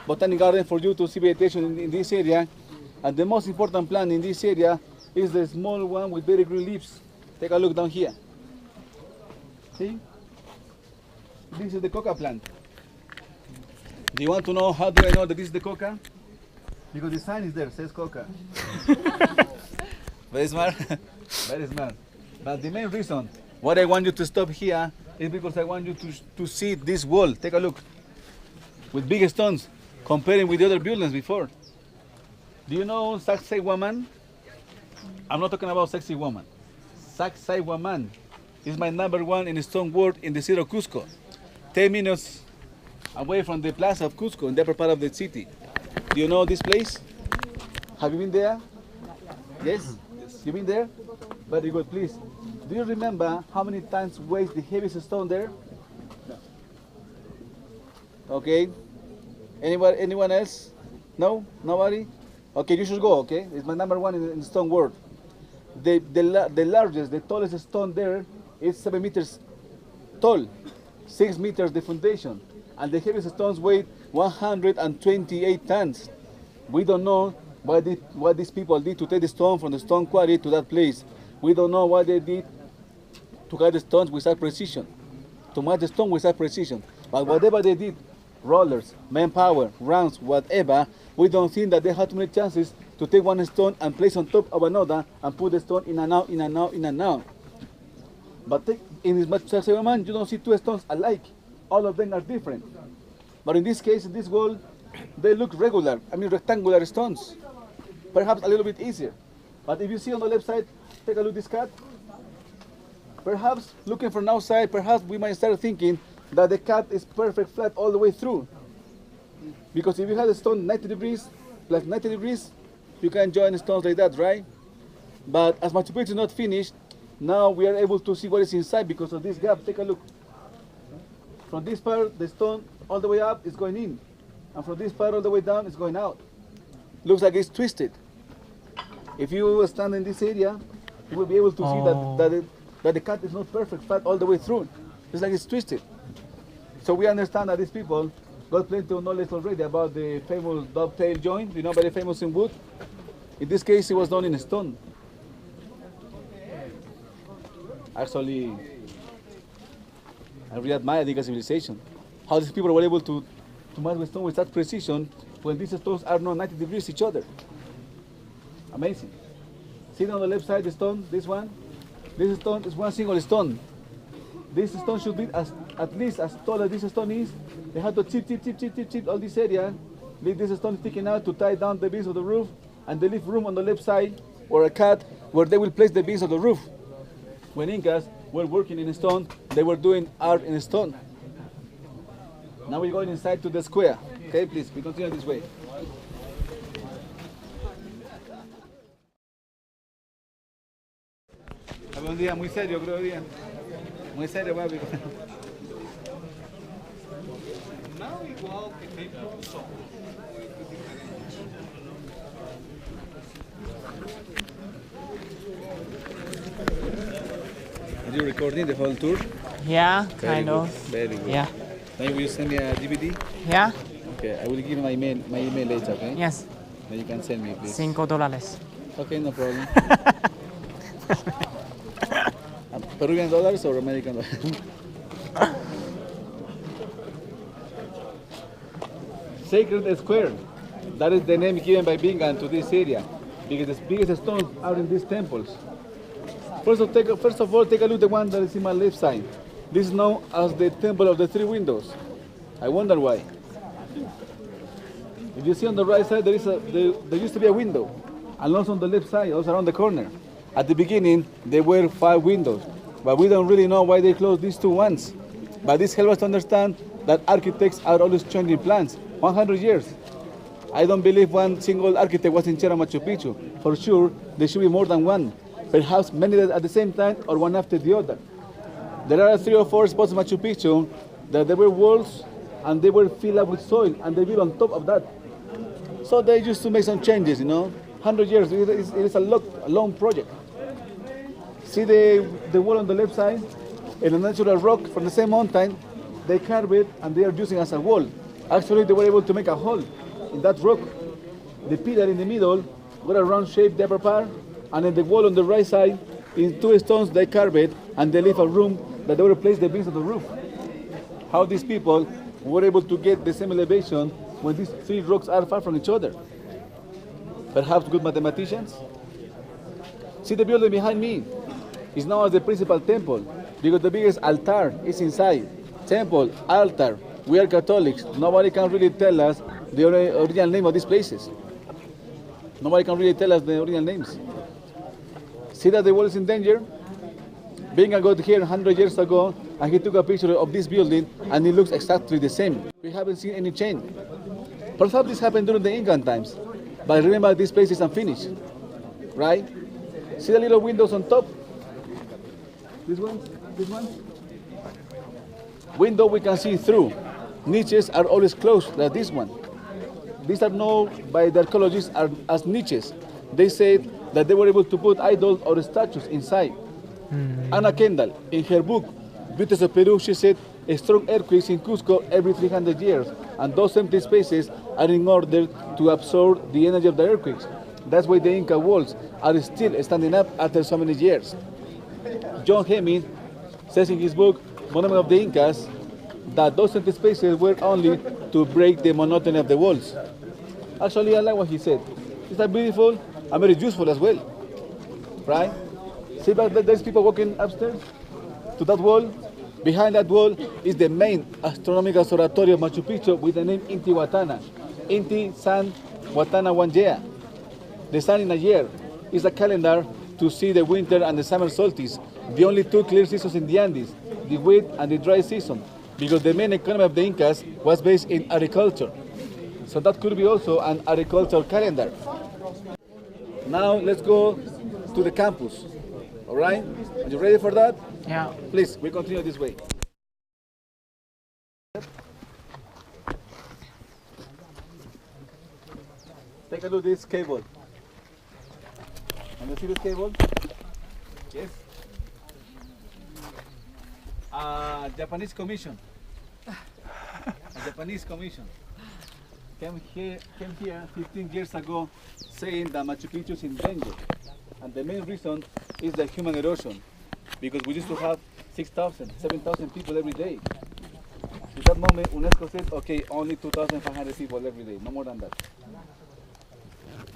botanic garden for you to see vegetation in this area. And the most important plant in this area is the small one with very green leaves. Take a look down here. See? This is the coca plant. Do you want to know how do I know that this is the coca? Because the sign is there, says coca. Very smart. Very smart. But the main reason why I want you to stop here is because I want you to see this wall. Take a look. With big stones, comparing with the other buildings before. Do you know Sacsay woman? I'm not talking about sexy woman. Sacsay woman is my #1 in stone work in the city of Cusco. 10 minutes away from the plaza of Cusco, in the upper part of the city. Do you know this place? Have you been there? Yes? You been there? Very good, please. Do you remember how many times weighs the heaviest stone there? Okay. Anyone else? No? Nobody? Okay, you should go, okay? It's my #1 in stone work. The largest, the tallest stone there is 7 meters tall, 6 meters the foundation, and the heaviest stones weigh 128 tons. We don't know what these people did to take the stone from the stone quarry to that place. We don't know what they did to cut the stones with such precision, to match the stone with such precision. But whatever they did, rollers, manpower, rounds, whatever, we don't think that they had too many chances to take one stone and place on top of another and put the stone in and out, in and out, in and out. But in this Machu you don't see two stones alike. All of them are different. But in this case, in this wall, they look regular, rectangular stones. Perhaps a little bit easier. But if you see on the left side, take a look at this cut. Perhaps looking from outside, perhaps we might start thinking that the cut is perfect flat all the way through. Because if you had a stone 90 degrees, plus 90 degrees, you can join stones like that, right? But as Machu Picchu is not finished, now we are able to see what is inside because of this gap. Take a look. From this part, the stone all the way up is going in. And from this part all the way down, it's going out. Looks like it's twisted. If you stand in this area, you will be able to see that the cut is not perfect flat all the way through. It's like it's twisted. So we understand that these people got plenty of knowledge already about the famous dovetail joint, very famous in wood. In this case, it was done in stone. Actually, I really admire the Inca civilization. How these people were able to match the stone with such precision when these stones are not 90 degrees each other. Amazing. See on the left side, the stone, this one. This stone is one single stone. This stone should be at least as tall as this stone is. They have to chip all this area, leave this stone sticking out to tie down the beams of the roof, and they leave room on the left side or a cut where they will place the beams of the roof. When Incas were working in stone, they were doing art in stone. Now we're going inside to the square. Okay, please, we continue this way. Un día muy serio, creo día. Muy serio, papi. Are you recording the whole tour? Yeah, kind of. Very good. Yeah. Now will you send me a DVD? Yeah. Okay, I will give you my email later, okay? Yes. Then you can send me, please. $5. Okay, no problem. Peruvian dollars or American dollars? Sacred Square. That is the name given by Bingham to this area because the biggest stones are in these temples. First of all, take a look at the one that is in my left side. This is known as the Temple of the Three Windows. I wonder why. If you see on the right side, there used to be a window, and also on the left side, also around the corner. At the beginning, there were 5 windows, but we don't really know why they closed these 2 ones. But this helps us to understand that architects are always changing plans. 100 years. I don't believe one single architect was in charge of Machu Picchu. For sure, there should be more than one. Perhaps many at the same time or one after the other. There are 3 or 4 spots in Machu Picchu that there were walls and they were filled up with soil and they built on top of that. So they used to make some changes, 100 years, it is a long project. See the wall on the left side, and a natural rock from the same mountain, they carve it and they are using as a wall. Actually, they were able to make a hole in that rock. The pillar in the middle got a round shape, the upper part, and in the wall on the right side, in two stones they carved it, and they leave a room that they will place the beams of the roof. How these people were able to get the same elevation when these three rocks are far from each other? Perhaps good mathematicians? See the building behind me is now as the principal temple because the biggest altar is inside. Temple, altar, we are Catholics. Nobody can really tell us the original name of these places. Nobody can really tell us the original names. See that the wall is in danger? Bingham got here 100 years ago and he took a picture of this building and it looks exactly the same. We haven't seen any change. Perhaps this happened during the Incan times, but remember this place is unfinished, right? See the little windows on top? This one? This one? Window we can see through. Niches are always closed, like this one. These are known by the archaeologists as niches. They said that they were able to put idols or statues inside. Anna Kendall, in her book, Beauties of Peru, she said strong earthquakes in Cusco every 300 years, and those empty spaces are in order to absorb the energy of the earthquakes. That's why the Inca walls are still standing up after so many years. John Hemming says in his book, Monument of the Incas, that those empty spaces were only to break the monotony of the walls. Actually, I like what he said. It's that beautiful and very useful as well, right? See back there, there's people walking upstairs to that wall. Behind that wall is the main astronomical observatory of Machu Picchu with the name Intihuatana. Inti San Huatana Wangea. The sun in a year is a calendar to see the winter and the summer solstice, the only two clear seasons in the Andes, the wet and the dry season, because the main economy of the Incas was based in agriculture. So that could be also an agricultural calendar. Now let's go to the campus. All right? Are you ready for that? Yeah. Please, we continue this way. Take a look at this cable. And you see this cable? Yes. Japanese commission. A Japanese commission came here 15 years ago saying that Machu Picchu is in danger. And the main reason is the human erosion, because we used to have 6,000, 7,000 people every day. At that moment, UNESCO said, okay, only 2,500 people every day, no more than that.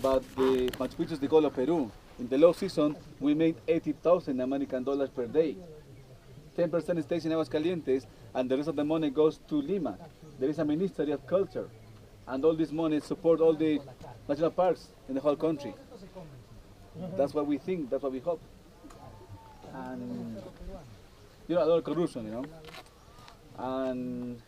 But the Machu Picchu is the goal of Peru. In the low season, we made 80,000 American dollars per day. 10% stays in Aguascalientes, and the rest of the money goes to Lima. There is a Ministry of Culture, and all this money support all the national parks in the whole country. That's what we think, that's what we hope. And, a lot of corruption, And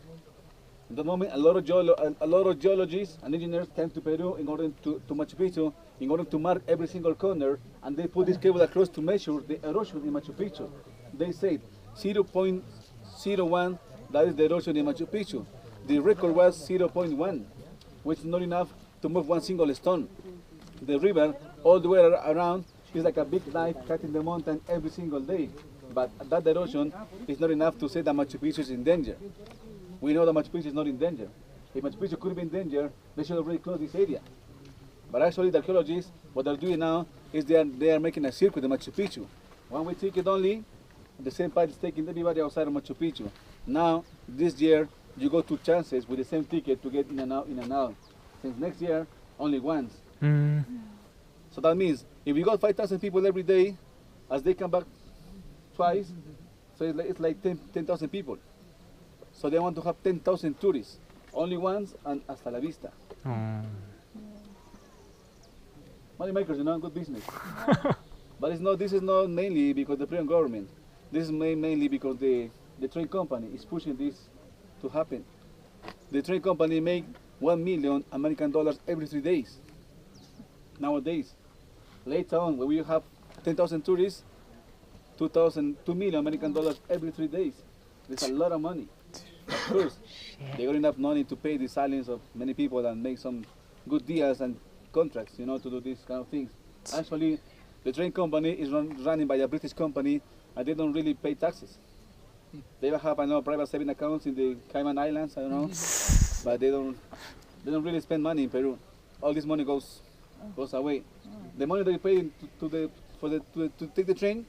at the moment, a lot of geologists and engineers came to Peru in order to Machu Picchu, in order to mark every single corner, and they put this cable across to measure the erosion in Machu Picchu. They said 0.01, that is the erosion in Machu Picchu. The record was 0.1, which is not enough to move one single stone. The river, all the way around, is like a big knife cutting the mountain every single day. But that erosion is not enough to say that Machu Picchu is in danger. We know that Machu Picchu is not in danger. If Machu Picchu could be in danger, they should already close this area. But actually, the archaeologists, what they're doing now is they are making a circuit in Machu Picchu. One-way ticket only. The same part is taking everybody outside of Machu Picchu. Now, this year, you go 2 chances with the same ticket to get in and out, in and out. Since next year, only once. So that means if you got 5,000 people every day, as they come back twice, so it's like 10,000 people. So they want to have 10,000 tourists, only once and hasta la vista. Money makers, good business. But this is not mainly because the Peruvian government. This is mainly because the train company is pushing this to happen. The train company make 1 million American dollars every 3 days. Nowadays, later on, when we have 10,000 tourists, 2 million American dollars every 3 days. There's a lot of money. Of course, they got enough money to pay the salaries of many people and make some good deals and contracts, to do these kind of things. Actually, the train company is running by a British company, and they don't really pay taxes. They have, private saving accounts in the Cayman Islands, but they don't really spend money in Peru. All this money goes away. The money that you pay to take the train,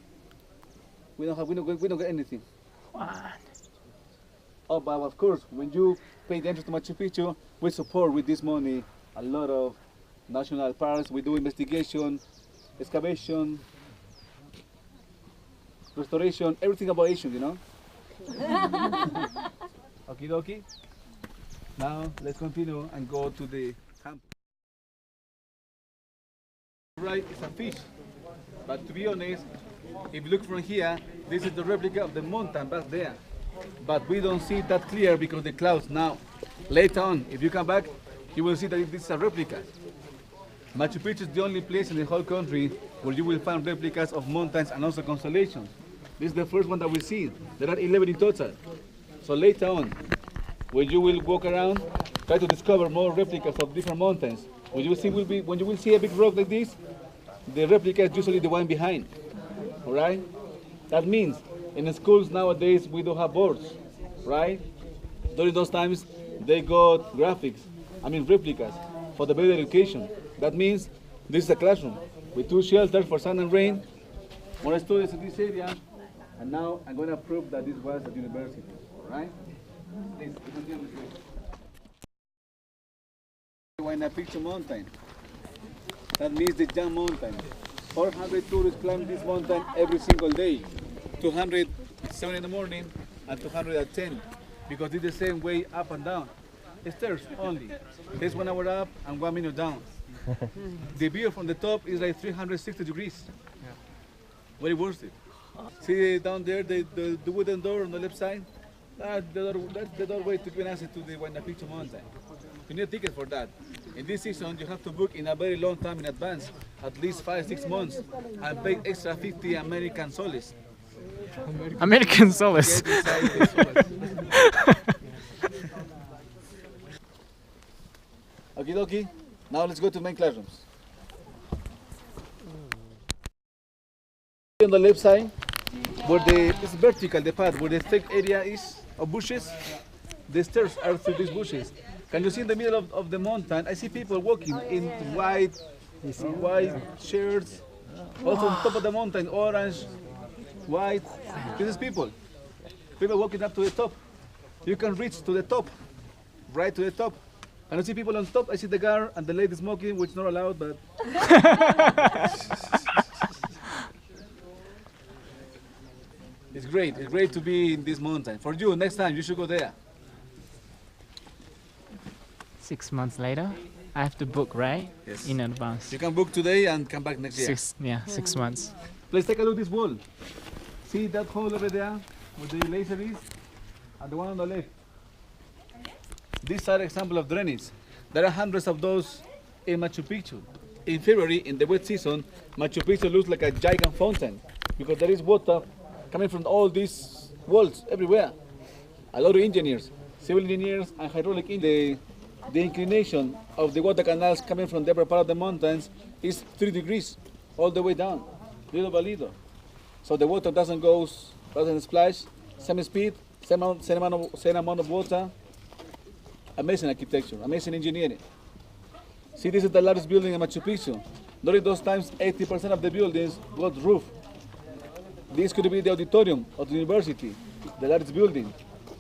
we don't get anything. What? Oh, but of course, when you pay the entrance to Machu Picchu, we support with this money a lot of national parks. We do investigation, excavation, restoration, everything about Asian, you know? Okie dokie. Now let's continue and go to the camp. Right, it's a fish. But to be honest, if you look from here, this is the replica of the mountain back there. But we don't see that clear because the clouds now. Later on, if you come back, you will see that this is a replica. Machu Picchu is the only place in the whole country where you will find replicas of mountains and also constellations. This is the first one that we see. There are 11 in total. So later on, when you will walk around, try to discover more replicas of different mountains. When you will see a big rock like this, the replica is usually the one behind. All right? That means in the schools nowadays we don't have boards, right? During those times they got replicas for the better education. That means this is a classroom with two shelters for sun and rain, more students in this area, and now I'm going to prove that this was a university, all right? Please, continue this way. Huayna Picchu mountain. That means the Jam mountain. 400 tourists climb this mountain every single day. 200 at 7 in the morning and 200 at 10 because it's the same way up and down. Stairs only. Takes 1 hour up and 1 minute down. The view from the top is like 360 degrees. Yeah. Very worth it. See down there the wooden door on the left side? That's the doorway to get access to the Huayna Picchu mountain. You need a ticket for that. In this season, you have to book in a very long time in advance, at least 5-6 months, and pay extra 50 American soles. American solace. Okie dokie. Now let's go to main classrooms. On the left side, where it's vertical, the path, where the thick area is of bushes, the stairs are through these bushes. Can you see in the middle of the mountain? I see people walking in white shirts. Also on top of the mountain, orange, white. This is people walking up to the top. You can reach to the top, right to the top. And I see people on top. I see the guard and the lady smoking, which is not allowed, but. It's great. It's great to be in this mountain. For you, next time you should go there. 6 months later, I have to book, right? Yes. In advance. You can book today and come back next year. 6 months. Let's take a look at this wall. See that hole over there where the laser is? And the one on the left. These are examples of drainage. There are hundreds of those in Machu Picchu. In February, in the wet season, Machu Picchu looks like a giant fountain because there is water coming from all these walls everywhere. A lot of engineers, civil engineers and hydraulic engineers. The inclination of the water canals coming from the upper part of the mountains is 3 degrees all the way down, little by little. So the water doesn't splash, same speed, same amount of water. Amazing architecture, amazing engineering. See, this is the largest building in Machu Picchu. During those times, 80% of the buildings got roof. This could be the auditorium of the university, the largest building.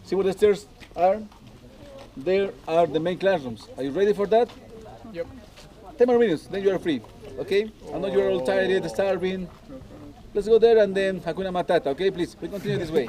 See where the stairs are? There are the main classrooms. Are you ready for that? Yep. 10 more minutes, then you are free. Okay? I know you are all tired, starving. Let's go there and then Hakuna Matata. Okay, please. We continue this way.